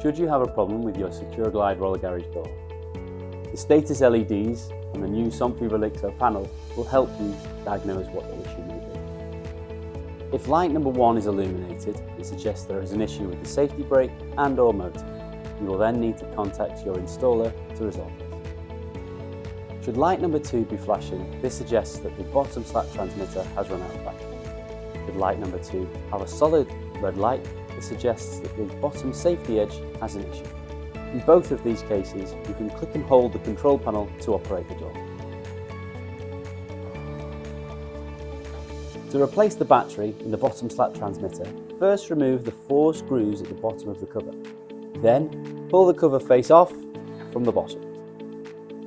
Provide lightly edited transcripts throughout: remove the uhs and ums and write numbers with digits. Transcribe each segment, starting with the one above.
should you have a problem with your SeceuroGlide roller garage door. The status LEDs on the new Somfy Rollixo panel will help you diagnose what the issue may be. If light number 1 is illuminated, it suggests there is an issue with the safety brake and/or motor. You will then need to contact your installer to resolve this. Should light number 2 be flashing, this suggests that the bottom slat transmitter has run out of battery. Should light number 2 have a solid red light, this suggests that the bottom safety edge has an issue. In both of these cases, you can click and hold the control panel to operate the door. To replace the battery in the bottom slat transmitter, first remove the 4 screws at the bottom of the cover. Then, pull the cover face off from the bottom.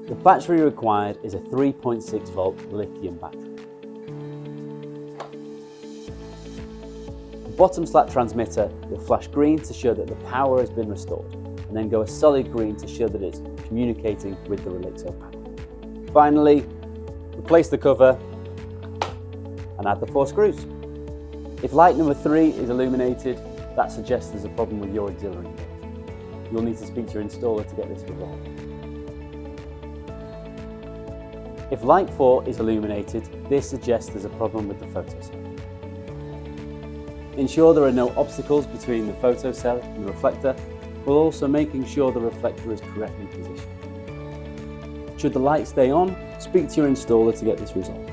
The battery required is a 3.6 volt lithium battery. The bottom slat transmitter will flash green to show that the power has been restored, and then go a solid green to show that it's communicating with the Rollixo panel. Finally, replace the cover and add the 4 screws. If light number 3 is illuminated, that suggests there's a problem with your auxiliary port. You'll need to speak to your installer to get this resolved. If light 4 is illuminated, this suggests there's a problem with the photocell. Ensure there are no obstacles between the photocell and the reflector, while also making sure the reflector is correctly positioned. Should the light stay on, speak to your installer to get this resolved.